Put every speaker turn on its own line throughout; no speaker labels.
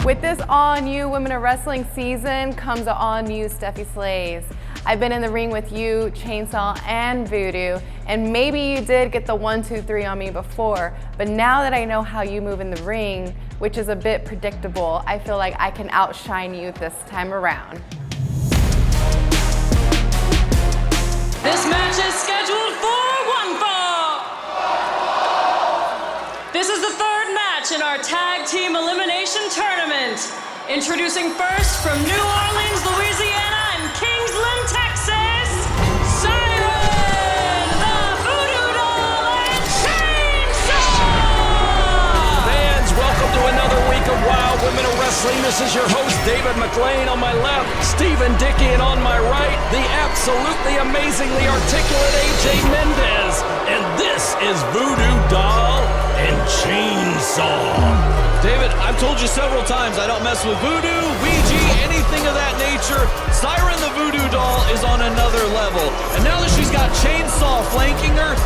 With this all-new Women of Wrestling season comes an all-new Stephy Slays. I've been in the ring with you, Chainsaw, and Vodoo, and maybe you did get the 1, 2, 3 on me before, but now that I know how you move in the ring, which is a bit predictable, I feel like I can outshine you this time around.
This match is scheduled for one fall. This is the third match in our tag team elimination tournament. Introducing first from New Orleans, Louisiana and Kingsland, Texas, Siren, the Vodoo Doll, and Chainsaw!
Fans, welcome to another week of Wild Women of Wrestling. This is your host, David McLean, on my left, Stephen Dickey, and on my right, the absolutely amazingly articulate AJ Mendez. And this is Vodoo Doll and Chainsaw.
David, I've told you several times I don't mess with voodoo, Ouija, anything of that nature. Siren the Voodoo Doll is on another level. And now that she's got Chainsaw flanking her,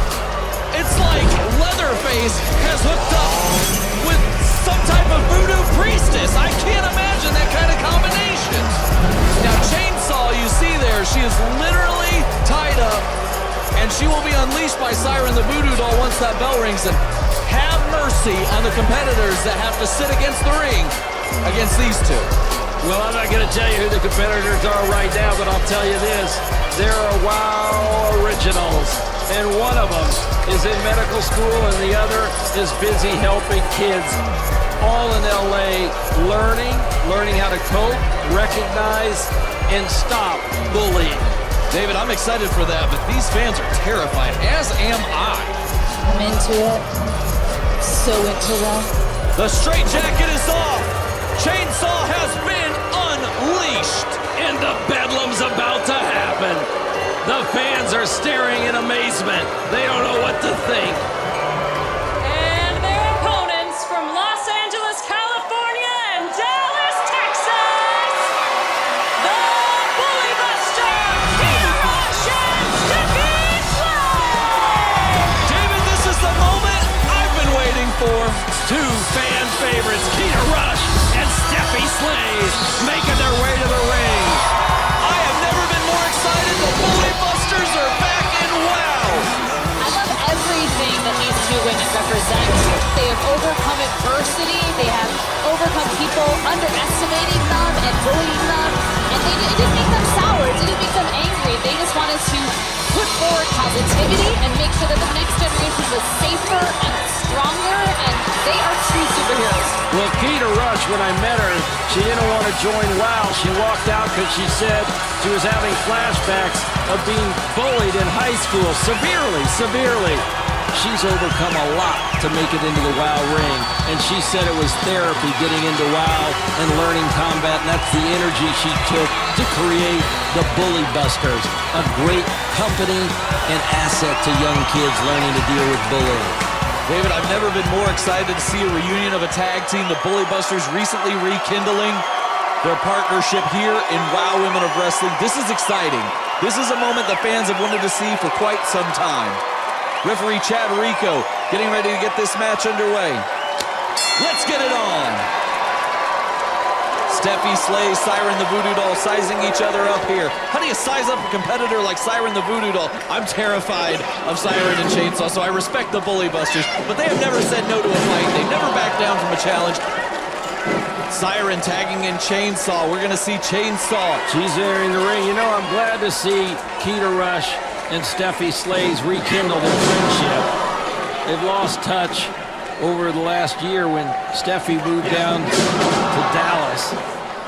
it's like Leatherface has hooked up with some type of voodoo priestess. I can't imagine that kind of combination. Now Chainsaw, you see there, she is literally tied up, and she will be unleashed by Siren the Voodoo Doll once that bell rings. And have mercy on the competitors that have to sit against the ring against these two.
Well, I'm not going to tell you who the competitors are right now, but I'll tell you this. There are WOW originals, and one of them is in medical school, and the other is busy helping kids all in LA learning how to cope, recognize, and stop bullying.
David, I'm excited for that, but these fans are terrified, as am I.
I'm into it. So into them.
The straitjacket is off. Chainsaw has been unleashed.
And the bedlam's about to happen. The fans are staring in amazement. They don't know what to think.
And their opponents from Los Angeles, California and Dallas, Texas, the Bully Buster, Keta and Stephy Slays!
David, this is the moment I've been waiting for.
Two fan favorites, Keta Rush and Stephy Slays, making their way to the ring.
I have never been more excited. The Bully Busters are back in WOW.
I love everything that these two women represent. They have overcome adversity. They have overcome people underestimating them and bullying them. And it didn't make them sour. It didn't make them angry. They just wanted to put forward positivity and make sure that the next generation was safer and stronger, and they are true superheroes.
Well, Keta Rush, when I met her, she didn't want to join WOW. She walked out because she said she was having flashbacks of being bullied in high school, severely. She's overcome a lot to make it into the WOW ring, and she said it was therapy getting into WOW and learning combat, and that's the energy she took to create the Bully Busters, a great company and asset to young kids learning to deal with bullying.
David, I've never been more excited to see a reunion of a tag team. The Bully Busters recently rekindling their partnership here in WOW Women of Wrestling. This is exciting. This is a moment that fans have wanted to see for quite some time. Referee Chad Rico getting ready to get this match underway. Let's get it on. Stephy Slays, Siren the Voodoo Doll sizing each other up here. How do you size up a competitor like Siren the Voodoo Doll? I'm terrified of Siren and Chainsaw, so I respect the Bully Busters, but they have never said no to a fight. They've never backed down from a challenge. Siren tagging in Chainsaw. We're going to see Chainsaw.
She's there in the ring. You know, I'm glad to see Keta Rush and Stephy Slays rekindle their friendship. They've lost touch over the last year when Steffi moved down to Dallas.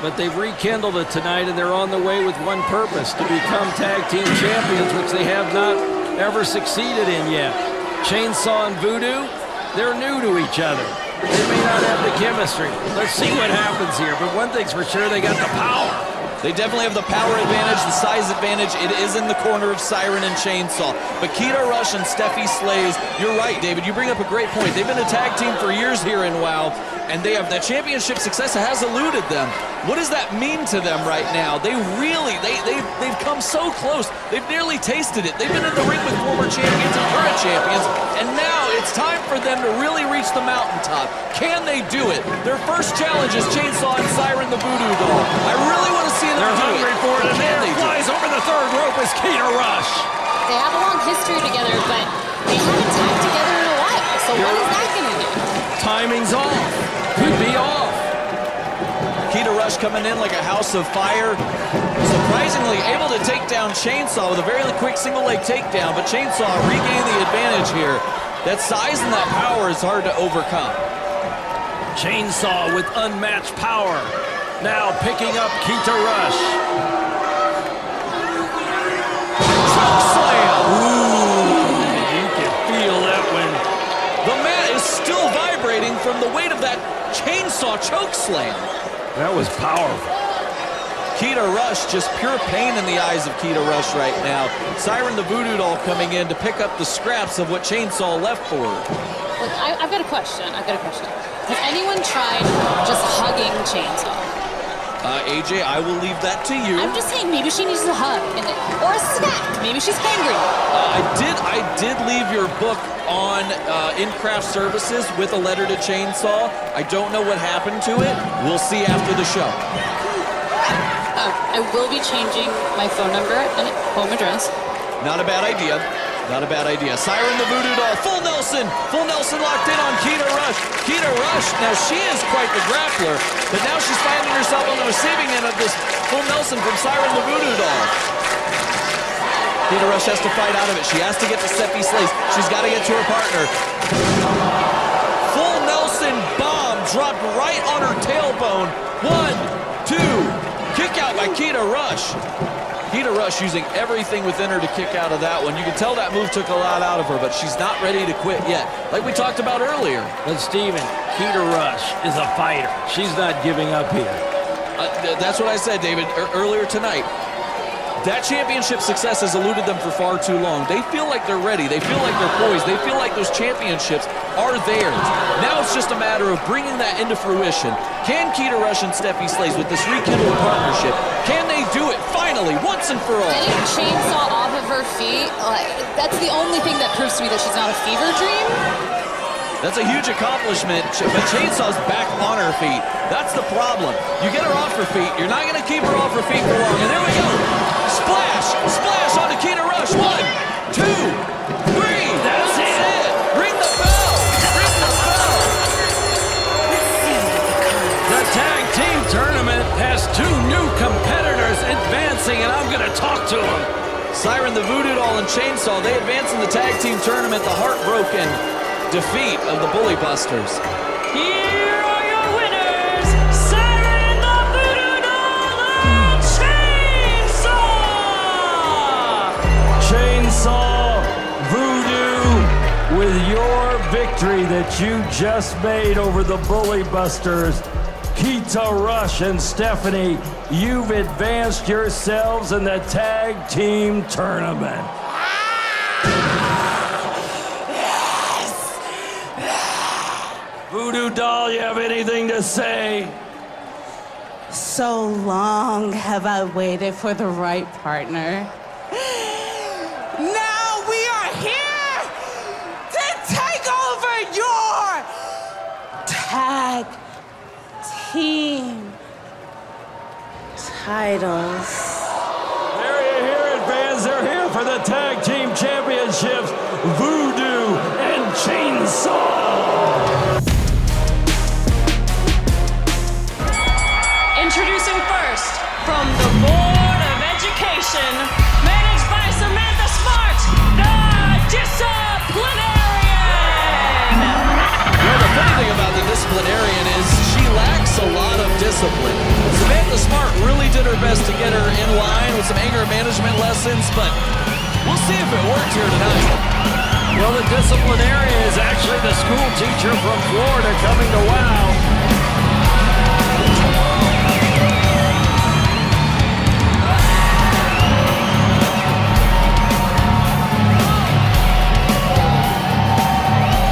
But they've rekindled it tonight, and they're on the way with one purpose, to become tag team champions, which they have not ever succeeded in yet. Chainsaw and Vodoo, they're new to each other. They may not have the chemistry. Let's see what happens here. But one thing's for sure, they got the power.
They definitely have the power advantage, the size advantage. It is in the corner of Siren and Chainsaw. But Keta Rush and Stephy Slays, you're right, David. You bring up a great point. They've been a tag team for years here in WOW, and they have that championship success has eluded them. What does that mean to them right now? They've come so close. They've nearly tasted it. They've been in the ring with former champions and current champions, and now it's time for them to really reach the mountaintop. Can they do it? Their first challenge is Chainsaw and Siren the Voodoo Doll. I really want to see them do it.
They're hungry for it, and there flies over the third rope is Keta Rush.
They have a long history together, but they haven't tagged together in a while. So what is that going to do?
Timing's off. Could be off.
Keta Rush coming in like a house of fire. Surprisingly able to take down Chainsaw with a very quick single leg takedown, but Chainsaw regained the advantage here. That size and that power is hard to overcome.
Chainsaw with unmatched power. Now picking up Keta Rush.
Choke slam!
Ooh, you can feel that one.
The mat is still vibrating from the weight of that Chainsaw choke slam.
That was powerful.
Keta Rush, just pure pain in the eyes of Keta Rush right now. Siren the Voodoo Doll coming in to pick up the scraps of what Chainsaw left for her.
Look, I've got a question. Has anyone tried just hugging Chainsaw?
AJ, I will leave that to you.
I'm just saying, maybe she needs a hug or a snack. Maybe she's hungry.
I did leave your book on in craft services with a letter to Chainsaw. I don't know what happened to it. We'll see after the show.
I will be changing my phone number and home address.
Not a bad idea. Not a bad idea. Siren the Voodoo Doll, full Nelson locked in on Keta Rush. Keta Rush, now she is quite the grappler, but now she's finding herself on the receiving end of this full Nelson from Siren the Voodoo Doll. Keta Rush has to fight out of it. She has to get to Steffi Slays. She's got to get to her partner. Full Nelson bomb dropped right on her tailbone. 1, 2, kick out by Keta Rush. Keta Rush using everything within her to kick out of that one. You can tell that move took a lot out of her, but she's not ready to quit yet, like we talked about earlier.
But Steven, Keta Rush is a fighter. She's not giving up here.
That's what I said, David, earlier tonight. That championship success has eluded them for far too long. They feel like they're ready. They feel like they're poised. They feel like those championships are theirs. Now it's just a matter of bringing that into fruition. Can Keta Rush and Steffi Slays with this rekindled partnership, can they do it finally, once and for all?
Getting Chainsaw off of her feet, that's the only thing that proves to me that she's not a fever dream.
That's a huge accomplishment, but Chainsaw's back on her feet. That's the problem. You get her off her feet, you're not going to keep her off her feet for long. And there we go. Splash! Splash onto Keta Rush. 1, 2, 3. That's it. Ring the bell. Ring the bell.
The tag team tournament has 2 new competitors advancing, and I'm going to talk to them.
Siren the Voodoo Doll and Chainsaw, they advance in the tag team tournament. The heartbroken defeat of the Bully Busters.
Here are your winners, Siren the Voodoo Doll and Chainsaw!
Chainsaw Voodoo, with your victory that you just made over the Bully Busters, Keta Rush and Stephanie, you've advanced yourselves in the tag team tournament. Voodoo Doll, you have anything to say?
So long have I waited for the right partner. Now we are here to take over your tag team titles.
There you hear it, fans. They're here for the tag team championships, Voodoo and Chainsaw.
Introducing first, from the Board of Education, managed by Samantha Smart, the Disciplinarian!
Well, the funny thing about the Disciplinarian is she lacks a lot of discipline. Samantha Smart really did her best to get her in line with some anger management lessons, but we'll see if it worked here tonight.
Well, the Disciplinarian is actually the school teacher from Florida coming to WOW.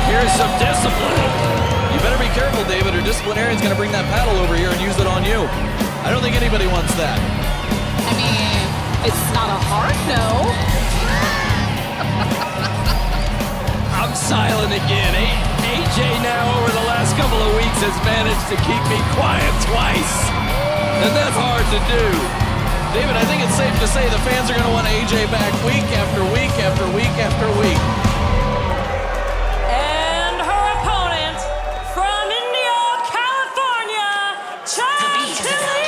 Here's some discipline.
You better be careful careful, David, or Disciplinarian's going to bring that paddle over here and use it on you. I don't think anybody wants that.
I mean, it's not a hard no.
I'm silent again. AJ now over the last couple of weeks has managed to keep me quiet twice. And that's hard to do.
David, I think it's safe to say the fans are going to want AJ back week after week after week after week.
And her opponent from Indio, California, Chantilly.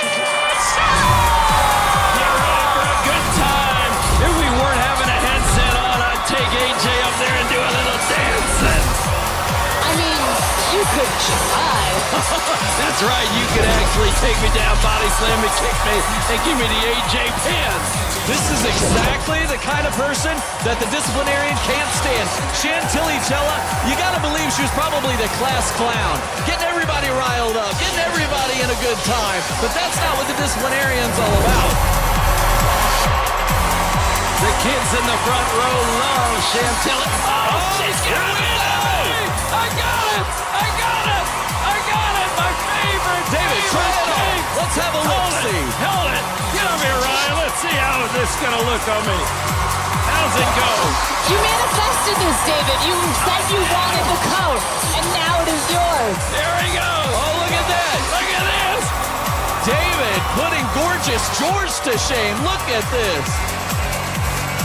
You're ready for a good time. If we weren't having a headset on, I'd take AJ up there and do a little dancing.
I mean, you could try.
That's right, you could actually take me down, body slam me, kick me, and give me the AJ pin.
This is exactly the kind of person that the Disciplinarian can't stand. Chantilly Chella, you gotta believe she was probably the class clown. Getting everybody riled up, getting everybody in a good time. But that's not what the Disciplinarian's all about.
The kids in the front row love Chantilly. Oh, she's got it! I got it! I got it! I got it! My favorite!
David, try it on. Let's have a look-see.
Hold it! Get over here, Ryan. Let's see how this is gonna look on me. How's it go?
You manifested this, David. You said you wanted the coat, and now it is yours.
There we go!
Oh, look at that.
Look at this!
David putting gorgeous George to shame. Look at this.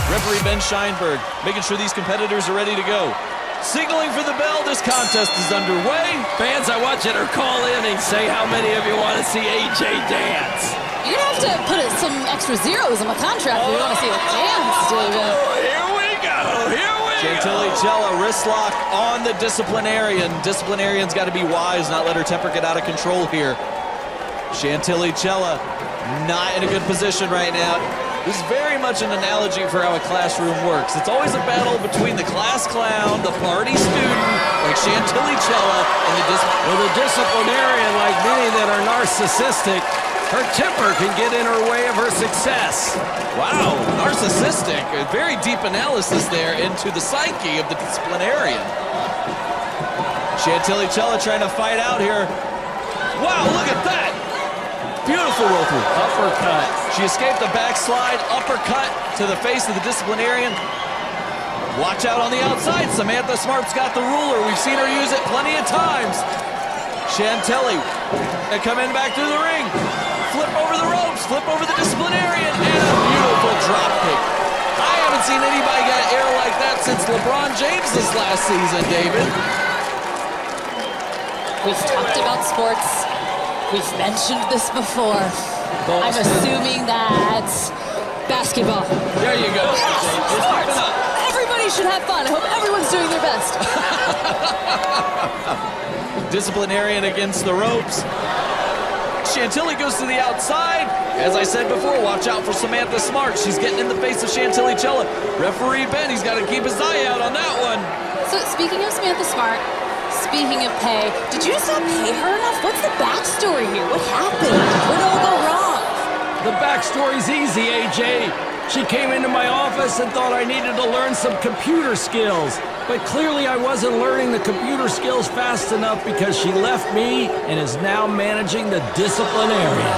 Referee Ben Scheinberg making sure these competitors are ready to go. Signaling for the bell, this contest is underway.
Fans, I want you to call in and say how many of you want to see AJ dance.
You're gonna have to put some extra zeros in my contract if you want to see a dance, David.
Here we go! Here we
Chantilly
go!
Chella, wrist lock on the Disciplinarian. Disciplinarian's got to be wise, not let her temper get out of control here. Chantilly Chella not in a good position right now. This is very much an analogy for how a classroom works. It's always a battle between the class clown, the party student, like Chantilly Chella, and the
Disciplinarian, like many that are narcissistic, her temper can get in her way of her success.
Wow, narcissistic. A very deep analysis there into the psyche of the Disciplinarian. Chantilly Chella trying to fight out here. Wow, look at that. Beautiful roll through.
Uppercut.
She escaped the backslide, uppercut to the face of the Disciplinarian. Watch out on the outside. Samantha Smart's got the ruler. We've seen her use it plenty of times. Chantilly come in back through the ring. Flip over the ropes, flip over the Disciplinarian, and a beautiful drop kick. I haven't seen anybody get air like that since LeBron James this last season, David.
We've talked about sports. We've mentioned this before. I'm assuming that's basketball.
There you go.
Sports! Everybody should have fun. I hope everyone's doing their best.
Disciplinarian against the ropes. Chantilly goes to the outside. As I said before, watch out for Samantha Smart. She's getting in the face of Chantilly Chella. Referee Ben, he's got to keep his eye out on that one.
So speaking of Samantha Smart, speaking of pay, did you just not pay her enough? What's the backstory here? What happened? Where did it all go wrong?
The backstory's easy, AJ. She came into my office and thought I needed to learn some computer skills. But clearly I wasn't learning the computer skills fast enough because she left me and is now managing the Disciplinarian.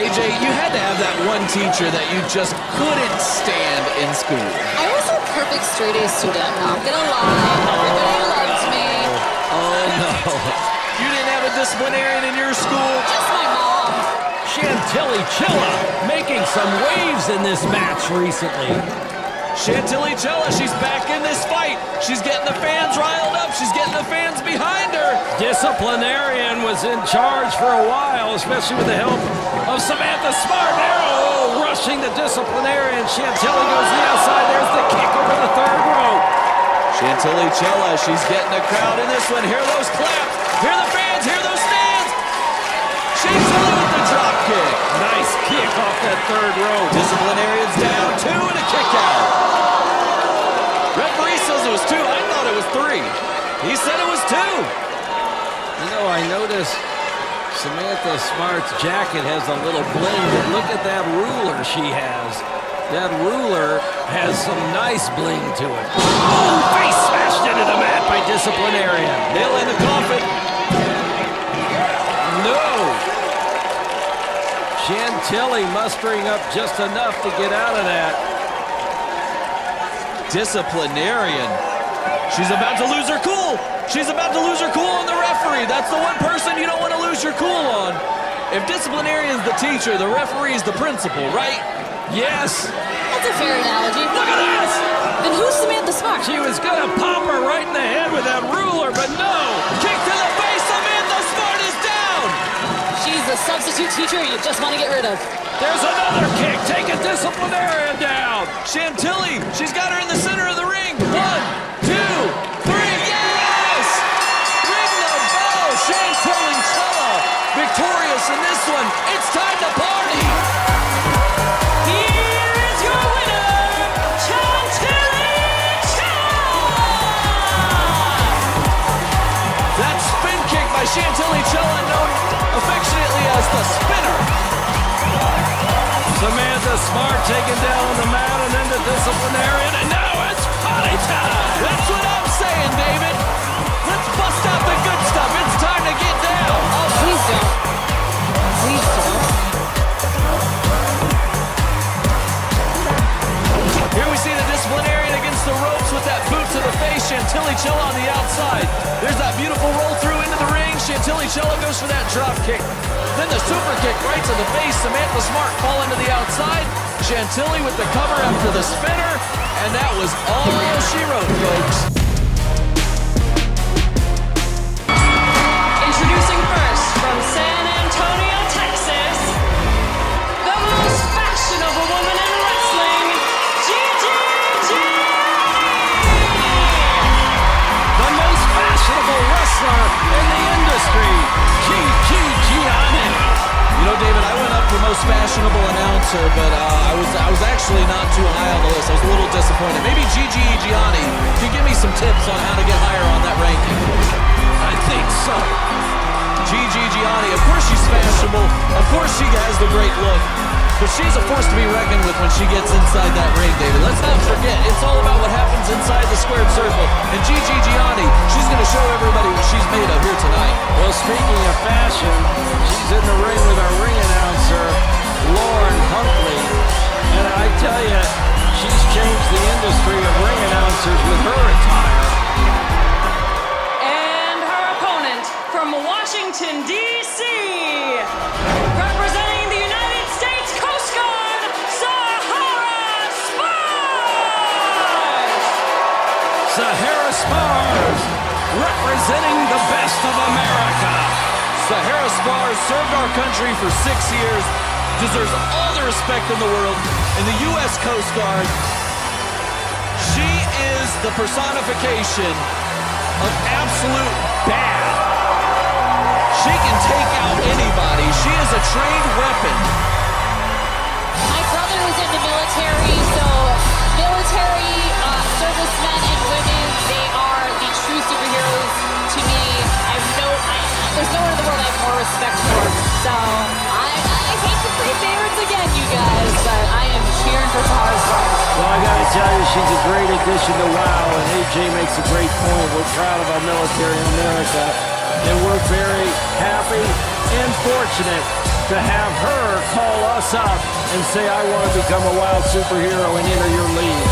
AJ, you had to have that one teacher that you just couldn't stand in school.
I was a perfect straight-A student, not gonna lie. Everybody loved me.
Oh, no. You didn't have a Disciplinarian in your school?
Just my mom.
Chantilly Chella making some waves in this match recently.
Chantilly Chella, she's back in this fight. She's getting the fans riled up. She's getting the fans behind her.
Disciplinarian was in charge for a while, especially with the help of Samantha Smart. Arrow rushing the Disciplinarian. Chantilly goes to the outside. There's the kick over the third rope.
Chantilly Chella, she's getting the crowd in this one. Hear those claps. Hear the fans. Hear those stands. Chantilly with the drop kick.
Nice kick off that third rope.
Disciplinarian's down 2 and a kick out. Referee says it was 2. I thought it was 3. He said it was 2.
You know, I noticed Samantha Smart's jacket has a little bling, but look at that ruler she has. That ruler has some nice bling to it. Oh, face smashed into the mat by Disciplinarian.
Nail in the coffin.
No. Chantilly mustering up just enough to get out of that.
Disciplinarian. She's about to lose her cool. She's about to lose her cool on the referee. That's the one person you don't want to lose your cool on. If Disciplinarian's the teacher, the referee is the principal, right?
Yes.
That's a fair analogy.
Look at this.
Then who's Samantha Smart?
She was going to pop her right in the head with that ruler, but no.
Kick to the face. Samantha Smart is down.
She's a substitute teacher you just want to get rid of.
There's another kick. Take a Disciplinarian down.
Chantilly, she's got her in the center of the ring. 1, 2, 3, yes! Ring the bell. Chantilly Chella victorious in this one. It's time to party.
Here is your winner, Chantilly Chella!
That spin kick by Chantilly Chella, known affectionately as the spinner.
Samantha Smart taken down on the mat and into Disciplinarian, and now it's party time.
That's what I'm saying, David. Let's bust out the good stuff. It's time to get down.
Oh, please don't. Please don't.
Here we see the Disciplinarian against the ropes with that boot to the face. Chantilly Chella on the outside. There's that beautiful roll through into the ring. Chantilly Chella goes for that drop kick. Then the super kick right to the face. Samantha Smart fall into the outside. Chantilly with the cover after the spinner. And that was all she wrote, folks.
Introducing first from San Antonio, Texas, the most fashionable woman in wrestling, Gigi.
The most fashionable wrestler in the industry, Gianni.
You know, David, I went up for most fashionable announcer, but I was actually not too high on the list. I was a little disappointed. Maybe Gianni can give me some tips on how to get higher on that ranking.
I think so.
Gianni, of course she's fashionable. Of course she has the great look. But she's a force to be reckoned with when she gets inside that ring, David. Let's not forget, it's all about what happens inside the squared circle. And Gianni, she's going to show everybody what she's made of here tonight.
Well, speaking of fashion, she's in the ring with our ring announcer, Lauren Huntley. And I tell you, she's changed the industry of ring announcers with her attire.
And her opponent from Washington, D.C., representing the United States Coast Guard,
Sahara Spars, representing the best of America.
Sahara Spars served our country for 6 years, deserves all the respect in the world in the U.S. Coast Guard. She is the personification of absolute bad. She can take out anybody. She is a trained weapon.
My brother was in the military, so military servicemen and women, they are the true superheroes to me. There's no one in the world I have more respect for. So I hate the three favorites again, you guys, but I am cheering for Sahara Spars.
Well, I got to tell you, she's a great addition to WOW, and AJ makes a great point. We're proud of our military in America, and we're very happy and fortunate to have her call us up and say, I want to become a WOW superhero and enter your league.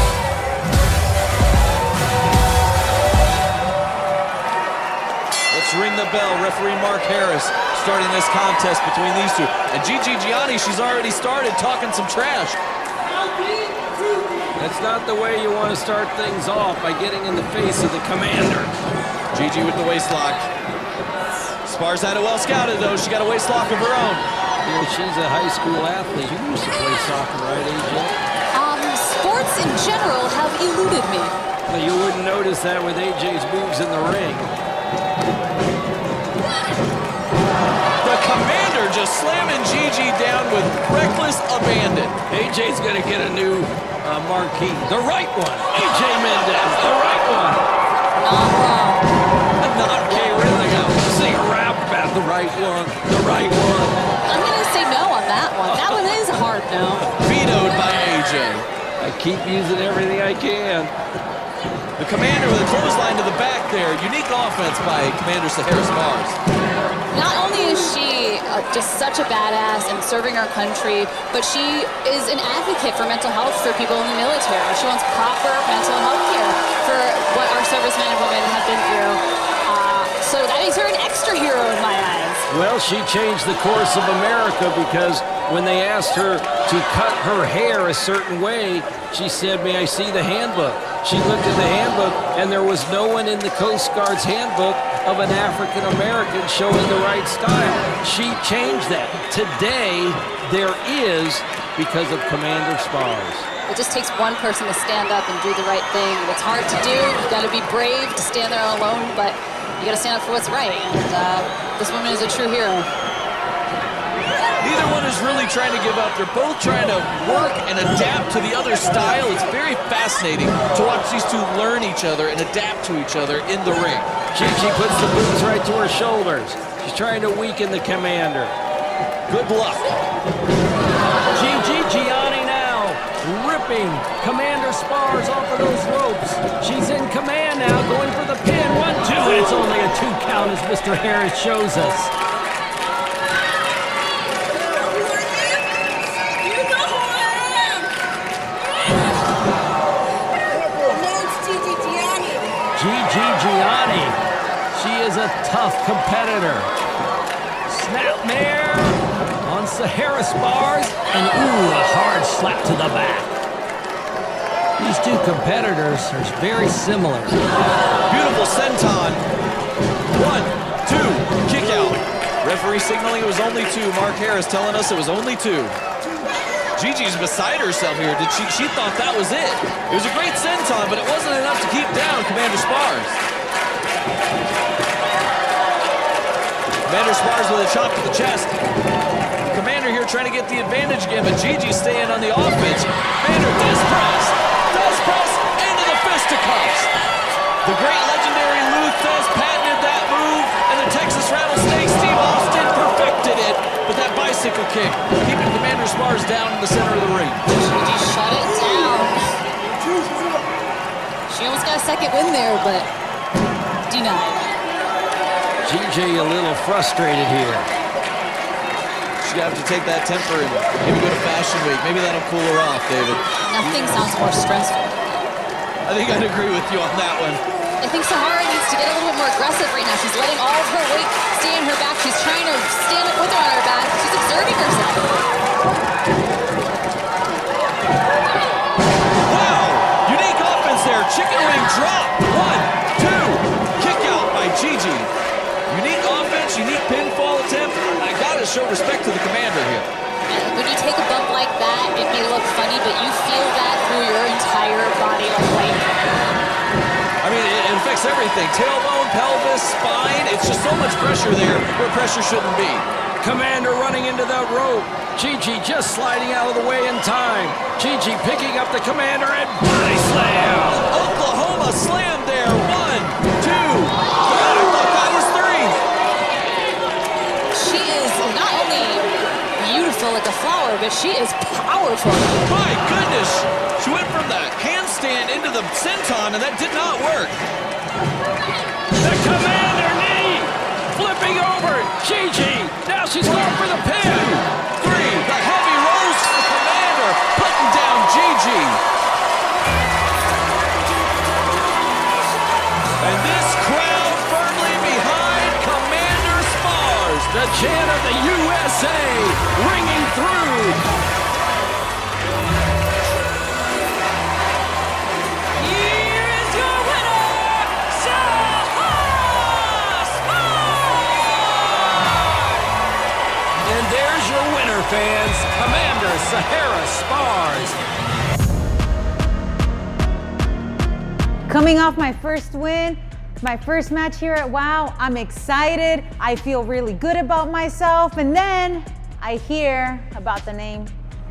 Let's ring the bell. Referee Mark Harris starting this contest between these two. And Gianni, she's already started talking some trash.
That's not the way you want to start things off, by getting in the face of the commander.
Gigi with the waist lock. Spars had it well scouted, though. She got a waist lock of her own.
You know, she's a high school athlete. You used to play soccer, right, AJ?
Sports in general have eluded me.
Well, you wouldn't notice that with AJ's moves in the ring.
The commander just slamming Gigi down with reckless abandon.
AJ's gonna get a new marquee. The right one. AJ Mendez, the right one.
Not wrong.
Not
Okay, really gonna sing a rap about the right one. The right one.
I'm going to say no on that one. That one is a hard no.
vetoed by AJ. BJ.
I keep using everything I can.
The Commander with a clothesline to the back there. Unique offense by Commander Sahara Spars.
Not only is she just such a badass and serving our country, but she is an advocate for mental health for people in the military. She wants proper mental health care for what our servicemen and women have been through. So that makes her an extra hero in my eyes.
Well, she changed the course of America because when they asked her to cut her hair a certain way, she said, "May I see the handbook?" She looked at the handbook, and there was no one in the Coast Guard's handbook of an African American showing the right style. She changed that. Today, there is because of Commander Spars.
It just takes one person to stand up and do the right thing. It's hard to do. You got to be brave to stand there alone, but you got to stand up for what's right. And this woman is a true hero.
Neither one is really trying to give up. They're both trying to work and adapt to the other's style. It's very fascinating to watch these two learn each other and adapt to each other in the ring.
Gigi puts the boots right to her shoulders. She's trying to weaken the Commander.
Good luck.
Gigi, Gianni now, ripping Commander Spars off of those ropes. She's in command now, going for the pin. 1, 2, and it's only a 2 count as Mr. Harris shows us. Gianni. She is a tough competitor. Snapmare on Sahara Spars, and ooh, a hard slap to the back. These two competitors are very similar.
Beautiful senton. 1, 2, kick out. Referee signaling it was only 2. Mark Harris telling us it was only 2. Gigi's beside herself here. She thought that was it. It was a great senton, but it wasn't enough to keep down Commander Spars. Commander Spars with a chop to the chest. Commander here trying to get the advantage again, but Gigi's staying on the offense. Commander does press into the fisticuffs. The great legendary Lou Thesz patented that move, and the Texas Rattlesnake Steve Austin perfected it. But that bicycle kick, keeping Commander Spars down in the center of the ring.
Gigi shut it down. She almost got a second win there, but denied.
Gigi a little frustrated here.
She's gonna have to take that temper and maybe go to Fashion Week. Maybe that'll cool her off, David.
Nothing sounds more stressful.
I think I'd agree with you on that one.
I think Sahara needs to get a little bit more aggressive right now. She's letting all of her weight stay in her back. She's trying to stand up with her on her back. She's exerting herself.
Wow! Unique offense there. Chicken wing drop. 1, 2. Kick out by Gigi. Unique offense, unique pinfall attempt. I gotta show respect to the Commander here.
And when you take a bump like that, it may look funny, but you feel that through your entire body like lightning.
I mean, it affects everything. Tailbone, pelvis, spine. It's just so much pressure there where pressure shouldn't be.
Commander running into the rope. Gigi just sliding out of the way in time. Gigi picking up the Commander and body slam.
Oklahoma slam there. 1, 2. I thought that was 3.
She is not only beautiful like a flower, but she is powerful.
My goodness. She went from the handstand into the senton, and that did not work.
The Commander knee flipping over. Gigi. Now she's going for the pin.
2, 3. The heavy roast for Commander, putting down Gigi. And this crowd firmly behind Commander Spars.
The chant of the USA ringing through.
Here is your winner, Sahara Spars!
And there's your winner, fans. Commander Sahara Spars.
Coming off my first win, my first match here at WOW, I'm excited. I feel really good about myself. And then I hear about the name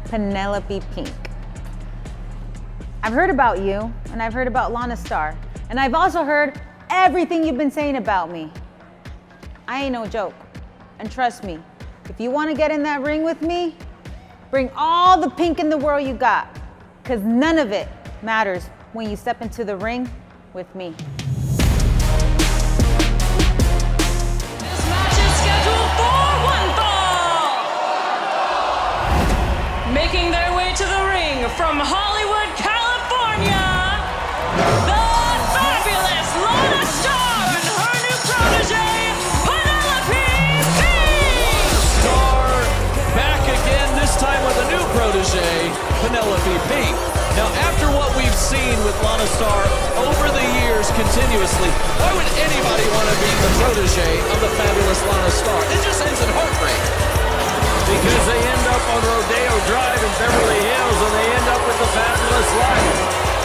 Penelope Pink. I've heard about you, and I've heard about Lana Star, and I've also heard everything you've been saying about me. I ain't no joke. And trust me, if you want to get in that ring with me, bring all the pink in the world you got. because none of it matters when you step into the ring with me.
This match is scheduled for one fall. Making their way to the ring from Hollywood, California, the fabulous Lana Star and her new protege, Penelope Pink.
Star back again, this time with a new protege, Penelope Pink. Now, after what we've seen with Lana Star over the years continuously, why would anybody want to be the protege of the fabulous Lana Star? It just ends in heartbreak.
Because they end up on Rodeo Drive in Beverly Hills and they end up with the fabulous life.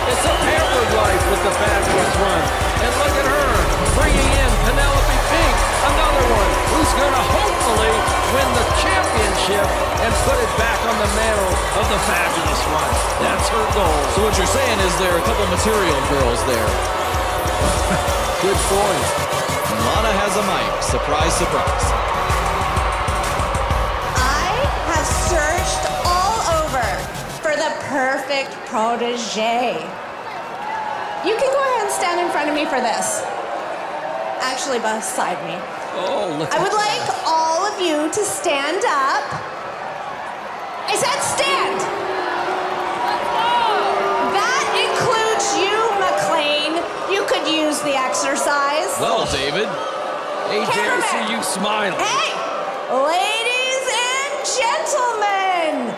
It's a pampered life with the fabulous one. And look at her, bringing in Penelope Pink, another one who's going to hopefully win the championship and put it back on the mantle of the fabulous one. That's her goal.
So what you're saying is there are a couple material girls there.
Good point.
Lana has a mic. Surprise, surprise.
I have searched all over for the perfect protege. You can go ahead and stand in front of me for this. Actually, beside me.
Oh, look
I would like all of you to stand up. I said stand. That includes you, McLean. You could use the exercise.
Well, David.
AJ, I
Cameraman.
see you smiling.
Hey, ladies and gentlemen,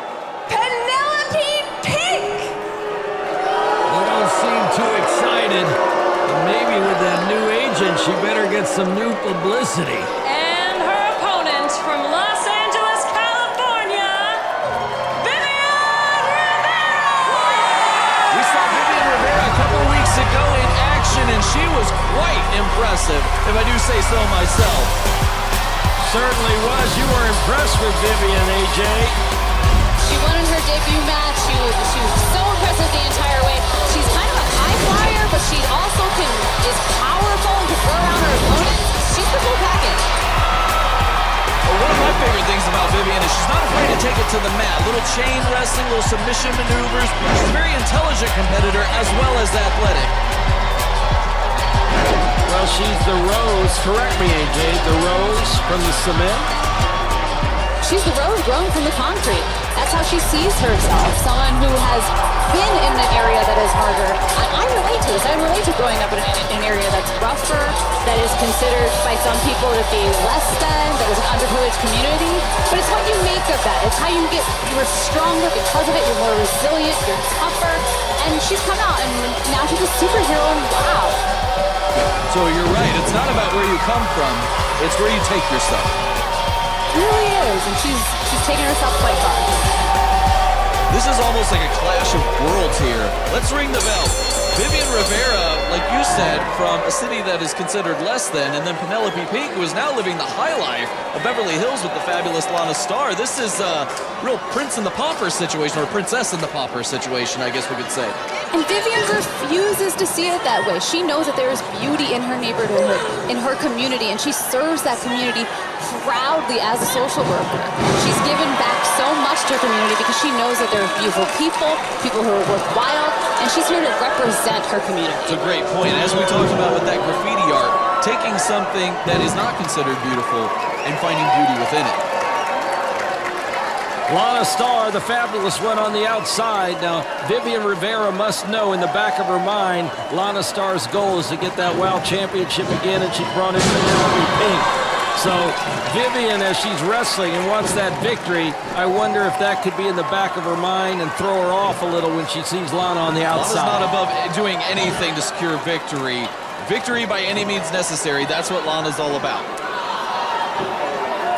Penelope Pink.
You don't seem too excited. Maybe with that new agent, she better get some new publicity.
And her opponent from Los Angeles, California, Vivian Rivera.
We saw Vivian Rivera a couple weeks ago in action, and she was quite impressive, if I do say so myself.
Certainly was. You were impressed with Vivian, AJ.
She won in her debut match. She was so impressive the entire way. She's kind of a high flyer, but she also is powerful and can throw around her opponents. She's the full package.
Well, one of my favorite things about Vivian is she's not afraid to take it to the mat. Little chain wrestling, little submission maneuvers. She's a very intelligent competitor as well as athletic.
Well, she's the Rose, correct me, AJ, the Rose from the cement?
She's the rose grown from the concrete. That's how she sees herself. Someone who has been in an area that is harder. I relate to this. I relate to growing up in an area that's rougher, that is considered by some people to be less than, that is an underprivileged community. But it's what you make of that. It's how you are stronger because of it. You're more resilient. You're tougher. And she's come out, and now she's a superhero, and wow.
So you're right. It's not about where you come from. It's where you take yourself.
It really is, and she's taking herself quite far.
This is almost like a clash of worlds here. Let's ring the bell. Vivian Rivera, like you said, from a city that is considered less than, and then Penelope Pink, who is now living the high life of Beverly Hills with the fabulous Lana Star. This is a real prince and the pauper situation, or princess and the pauper situation, I guess we could say.
And Vivian refuses to see it that way. She knows that there is beauty in her neighborhood, in her community, and she serves that community proudly as a social worker. She's given back so much to her community because she knows that there are beautiful people who are worthwhile, and she's here to represent her community.
It's a great point. As we talked about with that graffiti art, taking something that is not considered beautiful and finding beauty within it.
Lana Star, the fabulous one on the outside. Now, Vivian Rivera must know in the back of her mind, Lana Star's goal is to get that WOW Championship again, and she brought in Penelope Pink. So, Vivian, as she's wrestling and wants that victory, I wonder if that could be in the back of her mind and throw her off a little when she sees Lana on the outside.
Lana's not above doing anything to secure victory. Victory by any means necessary. That's what Lana's all about.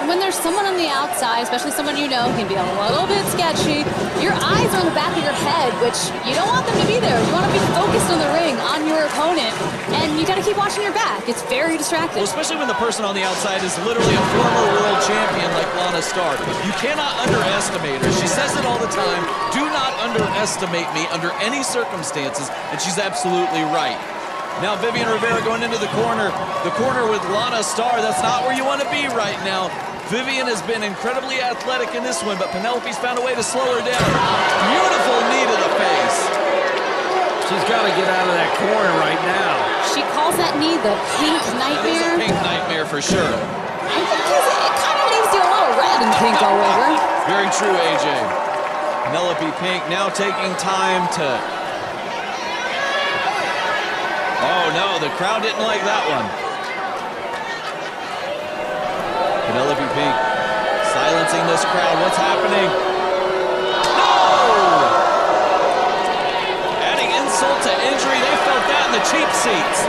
When there's someone on the outside, especially someone you know can be a little bit sketchy, your eyes are on the back of your head, which you don't want them to be there. You want to be focused on the ring, on your opponent, and you got to keep watching your back. It's very distracting.
Well, especially when the person on the outside is literally a former world champion like Lana Star. You cannot underestimate her. She says it all the time. Do not underestimate me under any circumstances, and she's absolutely right. Now Vivian Rivera going into the corner with Lana Star. That's not where you want to be right now. Vivian has been incredibly athletic in this one, but Penelope's found a way to slow her down. Beautiful knee to the face.
She's got to get out of that corner right now.
She calls that knee the pink
That is a
nightmare.
pink nightmare for sure.
I think it kind of leaves you a little red and pink all over.
Very true, AJ. Penelope Pink now taking time to... Oh no, the crowd didn't like that one. Penelope Pink silencing this crowd. What's happening? No! Adding insult to injury. They felt that in the cheap seats.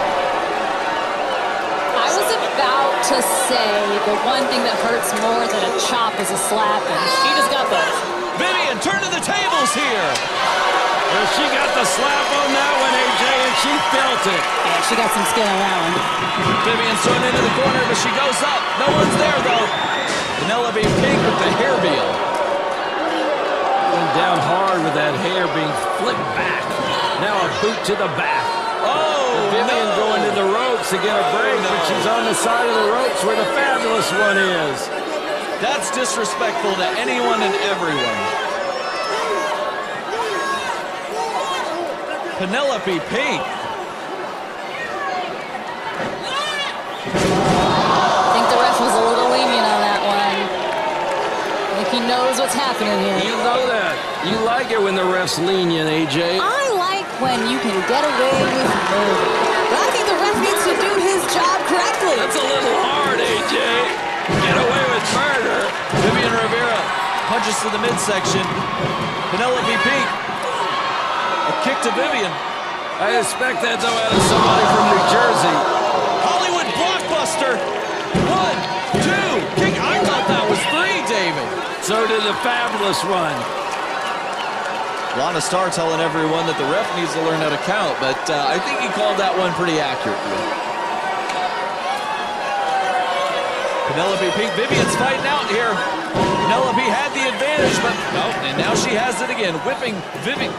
I was about to say the one thing that hurts more than a chop is a slap, and she just got both.
Vivian, turn to the tables here.
Well, she got the slap on that one, AJ, and she felt it.
Yeah, she got some skin on that one.
Vivian's thrown into the corner, but she goes up. No one's there, though. Penelope Pink with the hair beal.
Went down hard with that hair being flipped back. Now a boot to the back.
Oh,
Vivian
no.
going to the ropes to get a break,
no.
but she's on the side of the ropes where the fabulous one is.
That's disrespectful to anyone and everyone. Penelope Pink.
I think the ref was a little lenient on that one. I think he knows what's happening here.
You know that. You like it when the ref's lenient, AJ.
I like when you can get away with murder. But I think the ref needs to do his job correctly.
That's a little hard, AJ. Get away with murder.
Vivian Rivera punches to the midsection. Penelope Pink. A kick to Vivian.
I expect that, though, out of somebody from New Jersey.
Hollywood blockbuster. 1, 2. Kick. I thought that was 3, David.
So did the fabulous one.
Lana Star telling everyone that the ref needs to learn how to count, but I think he called that one pretty accurately. Penelope Pink, Vivian's fighting out here. Penelope had the advantage, but no, and now she has it again, whipping Vivian.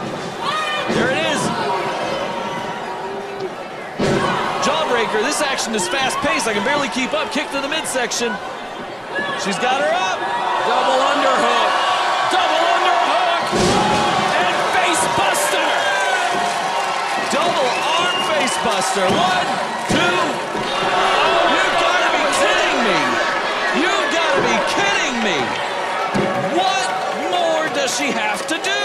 There it is. Jawbreaker, this action is fast-paced. I can barely keep up. Kick to the midsection. She's got her up.
Double underhook. Double underhook. And face buster.
Double arm face buster. 1, 2. Oh, you've got to be kidding me. You've got to be kidding me. What more does she have to do?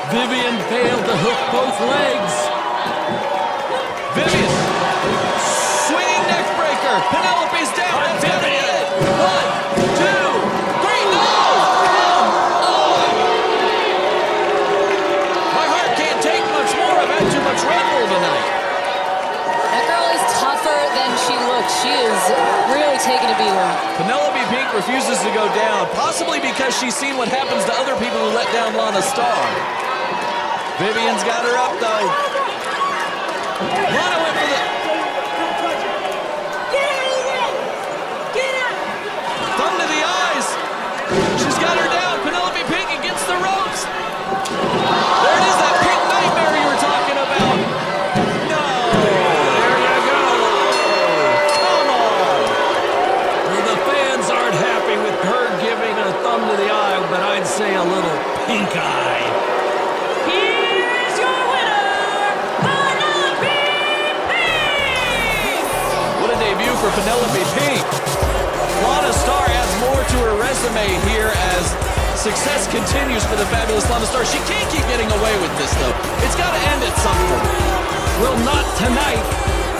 Vivian failed to hook both legs.
Vivian. Swinging neck breaker. Penelope's down. That's got to be it. 1, 2, 3. No! Oh! My heart can't take much more. I've had too much Red Bull tonight.
That girl is tougher than she looks. She is really taking a beating.
Penelope Pink refuses to go down, possibly because she's seen what happens to other people who let down Lana Star. Vivian's got her up, though. Lana went for the... Thumb to the eyes. She's got her down. Penelope Pink against the ropes. There it is, that pink nightmare you were talking about. No.
There you go.
Come on.
Well, the fans aren't happy with her giving a thumb to the eye, but I'd say a little pink eye.
Here's your winner, Penelope Pink!
What a debut for Penelope Pink. Lana Star adds more to her resume here as success continues for the fabulous Lana Star. She can't keep getting away with this, though. It's got to end at some point.
Well, not tonight,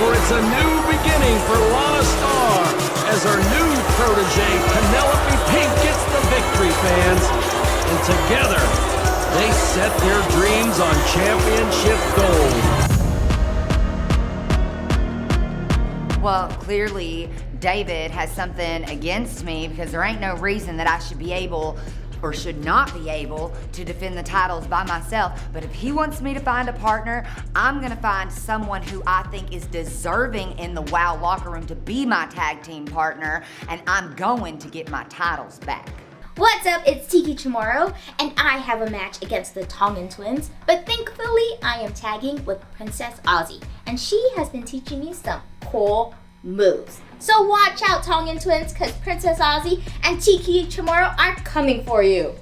for it's a new beginning for Lana Star as her new protege, Penelope Pink, gets the victory, fans. And together, they set their dreams on championship gold.
Well, clearly, David has something against me because there ain't no reason that I should be able or should not be able to defend the titles by myself. But if he wants me to find a partner, I'm gonna find someone who I think is deserving in the WOW locker room to be my tag team partner, and I'm going to get my titles back.
What's up, it's Tiki Chamorro, and I have a match against the Tongan twins, but thankfully I am tagging with Princess Aussie, and she has been teaching me some cool moves. So watch out, Tongan twins, because Princess Aussie and Tiki Chamorro are coming for you.